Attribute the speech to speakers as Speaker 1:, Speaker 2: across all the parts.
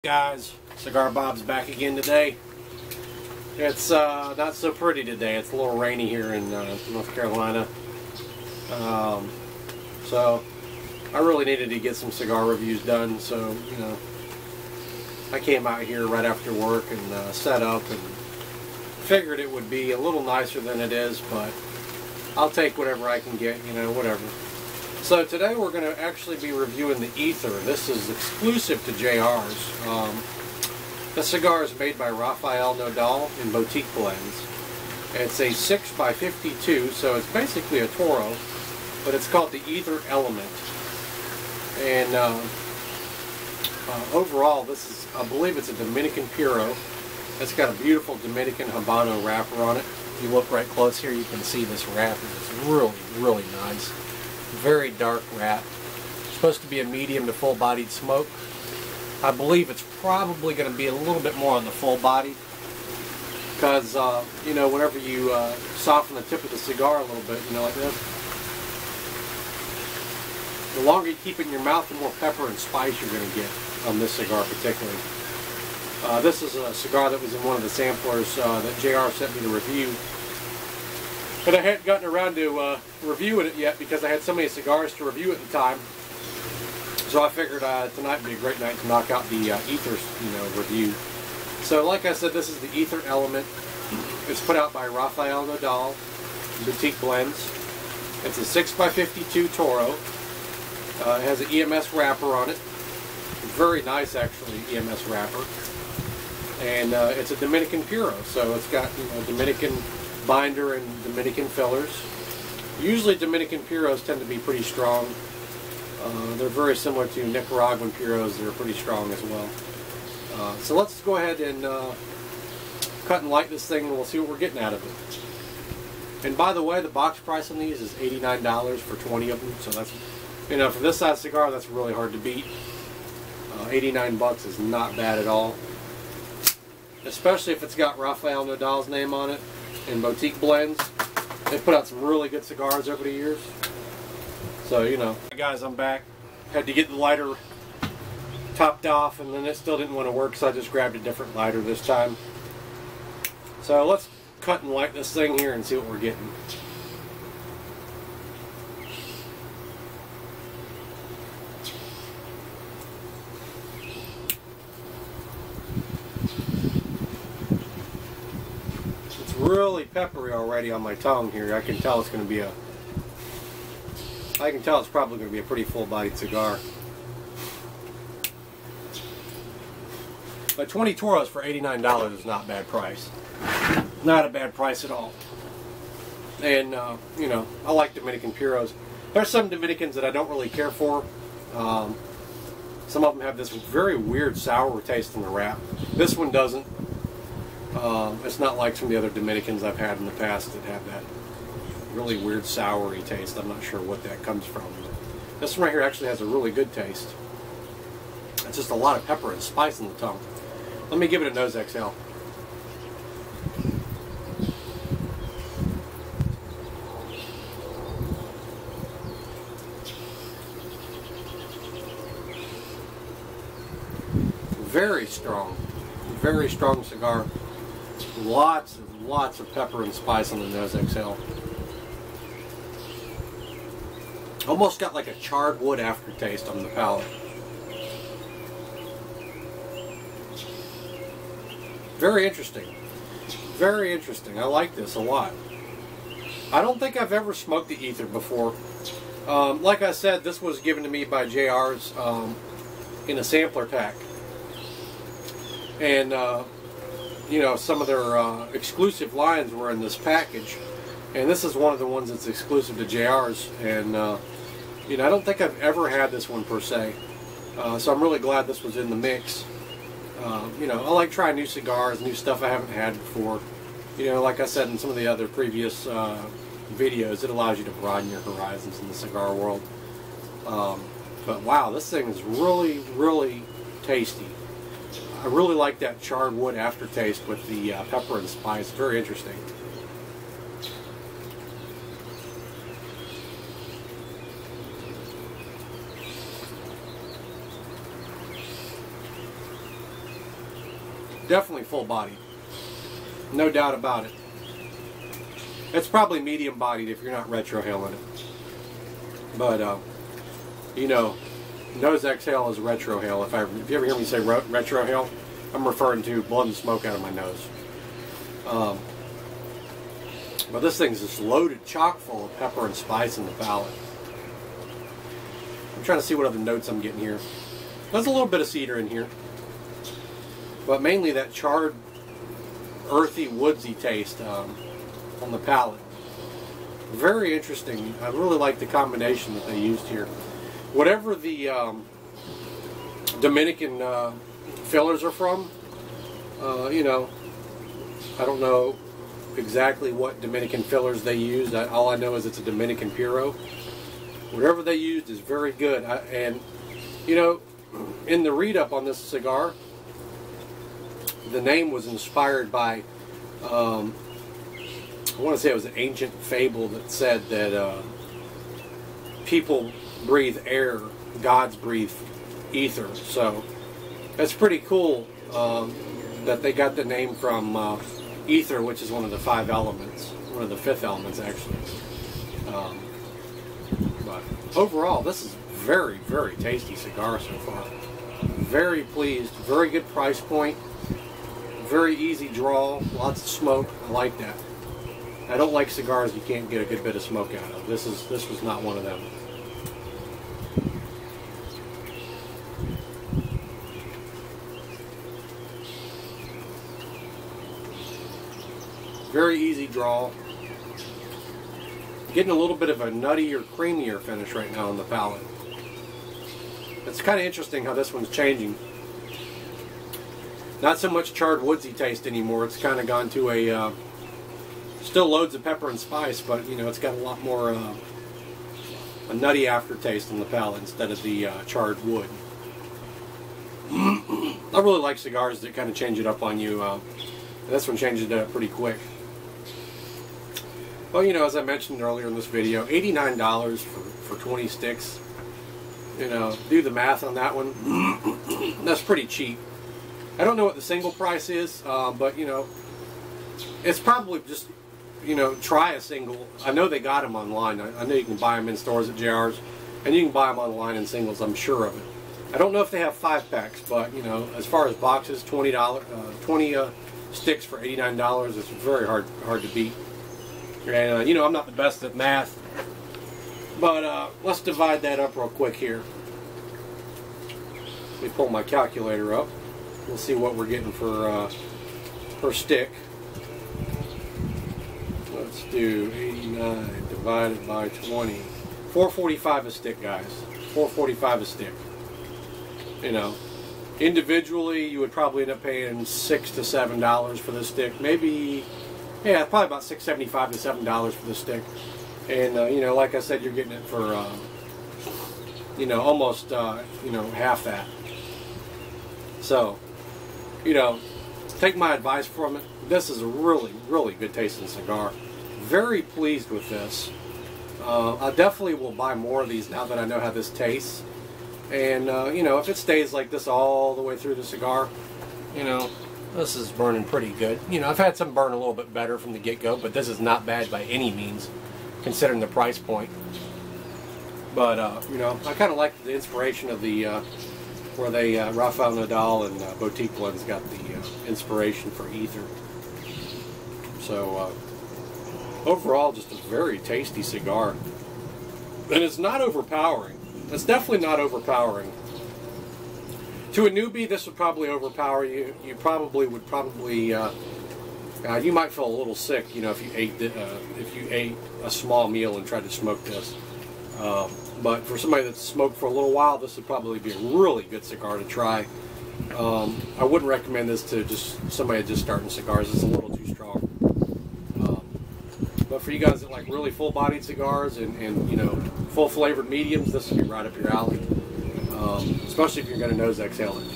Speaker 1: Guys, Cigar Bob's back again today. It's not so pretty today. It's a little rainy here in North Carolina. So I really needed to get some cigar reviews done, so I came out here right after work and set up and figured it would be a little nicer than it is, but I'll take whatever I can get, whatever. So today we're going to actually be reviewing the Ether. This is exclusive to JR's. The cigar is made by Rafael Nodal in boutique blends. It's a 6x52, so it's basically a Toro, but it's called the Ether Element. And overall, this is, I believe it's a Dominican Puro. It's got a beautiful Dominican Habano wrapper on it. If you look right close here, you can see this wrapper is really, really nice. Very dark wrap. Supposed to be a medium to full-bodied smoke. I believe it's probably going to be a little bit more on the full body because whenever you soften the tip of the cigar a little bit, like this, the longer you keep it in your mouth, the more pepper and spice you're going to get on this cigar particularly. This is a cigar that was in one of the samplers that JR sent me to review. But I hadn't gotten around to reviewing it yet because I had so many cigars to review at the time. So I figured tonight would be a great night to knock out the Ether, review. So like I said, this is the Ether Element. It's put out by Rafael Nodal, boutique blends. It's a 6x52 Toro. It has an EMS wrapper on it. Very nice, actually, EMS wrapper. And it's a Dominican Puro, so it's got Dominican binder and Dominican fillers. Usually Dominican Puros tend to be pretty strong. They're very similar to Nicaraguan Puros. They're pretty strong as well. So let's go ahead and cut and light this thing and we'll see what we're getting out of it. And by the way, the box price on these is $89 for 20 of them. So that's, for this size cigar, that's really hard to beat. 89 bucks is not bad at all. Especially if it's got Rafael Nodal's name on it in boutique blends. They put out some really good cigars over the years. So, Guys, I'm back. Had to get the lighter topped off and then it still didn't want to work, so I just grabbed a different lighter this time. So let's cut and light this thing here and see what we're getting. Really peppery already on my tongue here. I can tell it's going to be it's probably going to be a pretty full-bodied cigar. But 20 Toros for $89 is not a bad price. Not a bad price at all. And I like Dominican Puros. There's some Dominicans that I don't really care for. Some of them have this very weird sour taste in the wrap. This one doesn't. It's not like some of the other Dominicans I've had in the past that have that really weird soury taste. I'm not sure what that comes from. This one right here actually has a really good taste. It's just a lot of pepper and spice in the tongue. Let me give it a nose exhale. Very strong cigar. Lots of pepper and spice on the nose exhale. Almost got like a charred wood aftertaste on the palate. Very interesting. Very interesting. I like this a lot. I don't think I've ever smoked the Ether before. Like I said, this was given to me by JR's in a sampler pack. And some of their exclusive lines were in this package, and this is one of the ones that's exclusive to JR's. And I don't think I've ever had this one per se, so I'm really glad this was in the mix. I like trying new cigars, new stuff I haven't had before. Like I said in some of the other previous videos, it allows you to broaden your horizons in the cigar world. But wow, this thing is really, really tasty. I really like that charred wood aftertaste with the pepper and spice. Very interesting. definitely full bodied. No doubt about it. It's probably medium bodied if you're not retrohaling it. But, you know, nose exhale is retrohale. If you ever hear me say retrohale, I'm referring to blowing the smoke out of my nose. But this thing's just loaded, chock full of pepper and spice in the palate. I'm trying to see what other notes I'm getting here. There's a little bit of cedar in here, but mainly that charred, earthy, woodsy taste on the palate. Very interesting. I really like the combination that they used here. Whatever the Dominican fillers are from, you know, I don't know exactly what Dominican fillers they used. All I know is it's a Dominican Puro. Whatever they used is very good. And, you know, in the read-up on this cigar, the name was inspired by, I want to say it was an ancient fable that said that people breathe air, gods breathe ether. So that's pretty cool that they got the name from ether, which is one of the 5 elements, one of the 5th elements actually. But overall, this is very, very tasty cigar so far. Very pleased. Very good price point. Very easy draw. Lots of smoke. I like that. I don't like cigars you can't get a good bit of smoke out of. This was not one of them. Very easy draw. Getting a little bit of a nuttier, creamier finish right now on the palate. It's kind of interesting how this one's changing. Not so much charred woodsy taste anymore. It's kind of gone to a still loads of pepper and spice, but you know it's got a lot more a nutty aftertaste on the palate instead of the charred wood. I really like cigars that kind of change it up on you. This one changed it up pretty quick. Well, you know, as I mentioned earlier in this video, $89 for 20 sticks. You know, do the math on that one. That's pretty cheap. I don't know what the single price is, but you know, it's probably just, you know, try a single. I know they got them online. I know you can buy them in stores at JR's, and you can buy them online in singles. I'm sure of it. I don't know if they have 5-packs, but you know, as far as boxes, $20, 20 sticks for $89 is very hard to beat. And you know, I'm not the best at math, but let's divide that up real quick here. Let me pull my calculator up. We'll see what we're getting for per stick. Let's do 89 divided by 20. $4.45 a stick, guys. $4.45 a stick. You know, individually, you would probably end up paying $6 to $7 for this stick. Maybe, yeah, probably about $6.75 to $7 for this stick. And you know, like I said, you're getting it for you know, almost you know, half that. So, you know, take my advice from it. This is a really, really good tasting cigar. Very pleased with this. I definitely will buy more of these now that I know how this tastes. And, you know, if it stays like this all the way through the cigar, you know, this is burning pretty good. You know, I've had some burn a little bit better from the get-go, but this is not bad by any means, considering the price point. But, you know, I kind of like the inspiration of the, where they, Rafael Nodal and Boutique Blends got the inspiration for ether. So, overall, just a very tasty cigar. And it's not overpowering. It's definitely not overpowering. To a newbie, this would probably overpower you. You probably would you might feel a little sick, you know, if you ate a small meal and tried to smoke this. But for somebody that's smoked for a little while, this would probably be a really good cigar to try. I wouldn't recommend this to just somebody just starting cigars. It's a little too strong. But for you guys that like really full-bodied cigars and you know, full-flavored mediums, this would be right up your alley. Especially if you're going to nose exhale it.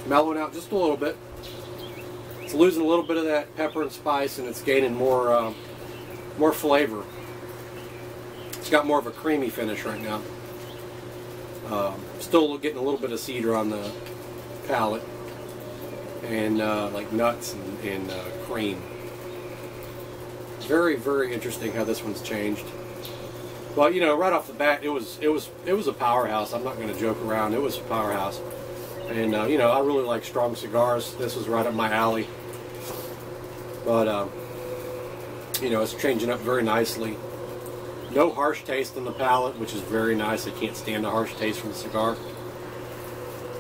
Speaker 1: Mellowing out just a little bit. It's losing a little bit of that pepper and spice, and it's gaining more more flavor. It's got more of a creamy finish right now. Still getting a little bit of cedar on the palate, and like nuts and cream. Very, very interesting how this one's changed. Well, you know, right off the bat, it was a powerhouse. I'm not going to joke around. It was a powerhouse, and you know, I really like strong cigars. This was right up my alley. But you know, it's changing up very nicely. No harsh taste on the palate, which is very nice. I can't stand a harsh taste from the cigar.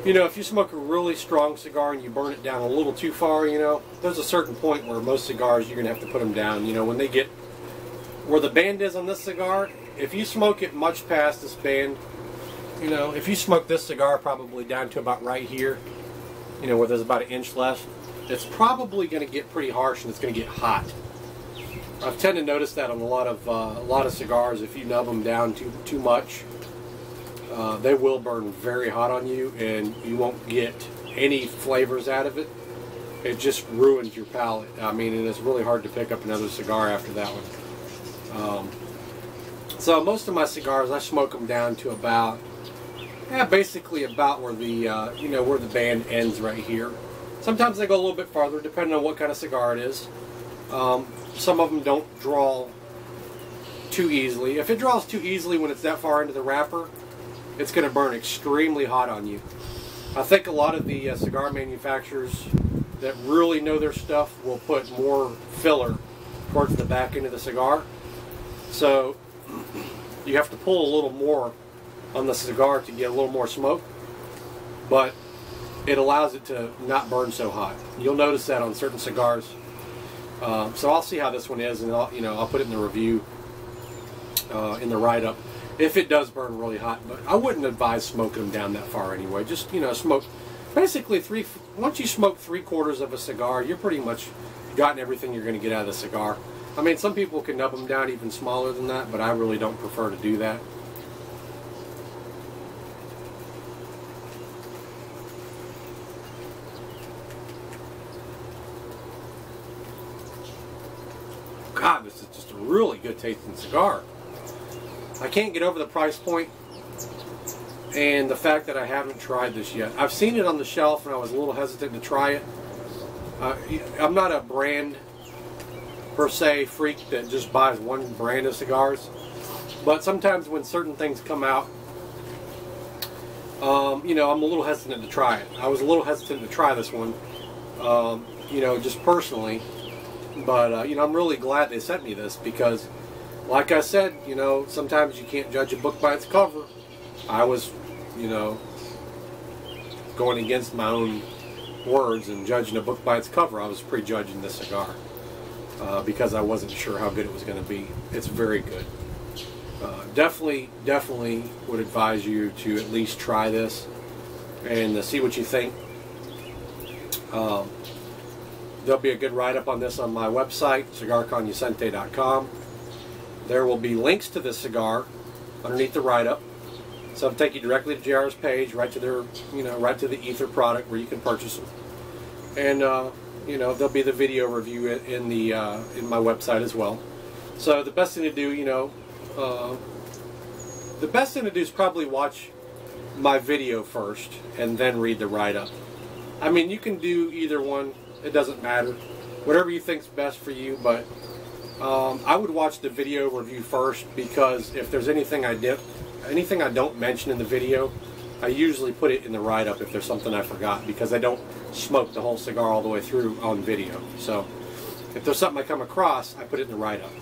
Speaker 1: You know, if you smoke a really strong cigar and you burn it down a little too far, you know, there's a certain point where most cigars you're going to have to put them down. You know, when they get where the band is on this cigar, if you smoke it much past this band, you know, if you smoke this cigar probably down to about right here, you know, where there's about an inch left, it's probably going to get pretty harsh and it's going to get hot. I've tended to notice that on a lot of cigars. If you nub them down too much, they will burn very hot on you, and you won't get any flavors out of it. It just ruins your palate. I mean, and it's really hard to pick up another cigar after that one. So most of my cigars, I smoke them down to about, basically about where the you know, where the band ends right here. Sometimes they go a little bit farther, depending on what kind of cigar it is. Some of them don't draw too easily. If it draws too easily when it's that far into the wrapper, it's going to burn extremely hot on you. I think a lot of the cigar manufacturers that really know their stuff will put more filler towards the back end of the cigar. So you have to pull a little more on the cigar to get a little more smoke, but it allows it to not burn so hot. You'll notice that on certain cigars. So I'll see how this one is, and I'll put it in the review, in the write-up, if it does burn really hot. But I wouldn't advise smoking them down that far anyway. Just, you know, smoke basically once you smoke 3/4 of a cigar, you're pretty much gotten everything you're going to get out of the cigar. I mean, some people can nub them down even smaller than that, but I really don't prefer to do that. God, this is just a really good tasting cigar. I can't get over the price point and the fact that I haven't tried this yet. I've seen it on the shelf and I was a little hesitant to try it. I'm not a brand per se freak that just buys one brand of cigars, but sometimes when certain things come out, you know, I'm a little hesitant to try it. I was a little hesitant to try this one, you know, just personally. But, you know, I'm really glad they sent me this because, like I said, you know, sometimes you can't judge a book by its cover. I was, you know, going against my own words and judging a book by its cover. I was prejudging this cigar because I wasn't sure how good it was going to be. It's very good. Definitely would advise you to at least try this and see what you think. There'll be a good write-up on this on my website, cigarcognoscente.com. There will be links to this cigar underneath the write-up. So it'll take you directly to JR's page, right to their, you know, right to the Ether product where you can purchase them. And you know, there'll be the video review in my website as well. So the best thing to do, you know, the best thing to do is probably watch my video first and then read the write-up. I mean, you can do either one. It doesn't matter. Whatever you think's best for you, but I would watch the video review first because if there's anything I don't mention in the video, I usually put it in the write-up if there's something I forgot, because I don't smoke the whole cigar all the way through on video. So if there's something I come across, I put it in the write-up.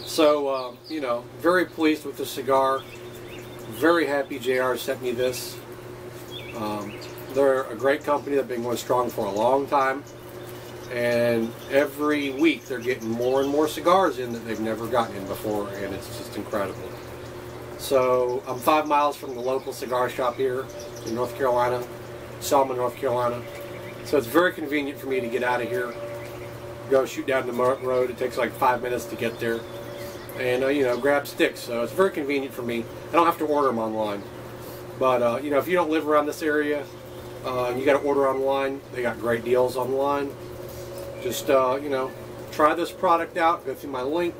Speaker 1: So, you know, very pleased with the cigar. Very happy JR sent me this. They're a great company. They've been going strong for a long time. And every week they're getting more and more cigars in that they've never gotten in before, and it's just incredible. So I'm 5 miles from the local cigar shop here in North Carolina, Selma, North Carolina. So it's very convenient for me to get out of here, go shoot down the road. It takes like 5 minutes to get there, and you know, grab sticks. So it's very convenient for me. I don't have to order them online. But you know, if you don't live around this area, you got to order online. They got great deals online. Just you know, try this product out. Go through my link,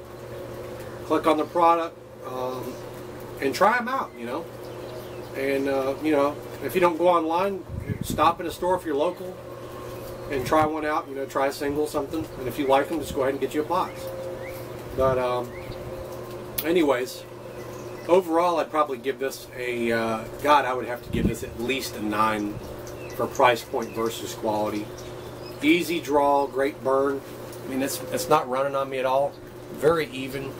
Speaker 1: click on the product, and try them out, you know. And, you know, if you don't go online, stop in a store if you're local and try one out, you know, try a single, something. And if you like them, just go ahead and get you a box. But, anyways, overall, I'd probably give this a, God, I would have to give this at least a 9 for price point versus quality. Easy draw, great burn. I mean, it's not running on me at all. Very even.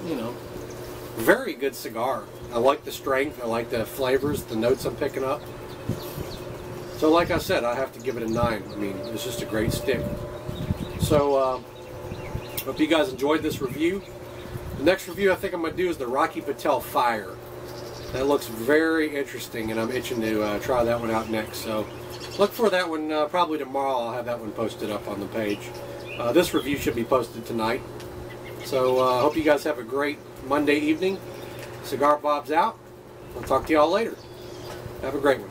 Speaker 1: You know, very good cigar. I like the strength. I like the flavors, the notes I'm picking up. So like I said, I have to give it a 9. I mean, it's just a great stick. So, hope you guys enjoyed this review. The next review I think I'm going to do is the Rocky Patel Fire. That looks very interesting, and I'm itching to try that one out next. So look for that one probably tomorrow. I'll have that one posted up on the page. This review should be posted tonight. So hope you guys have a great Monday evening. Cigar Bob's out. I'll talk to y'all later. Have a great one.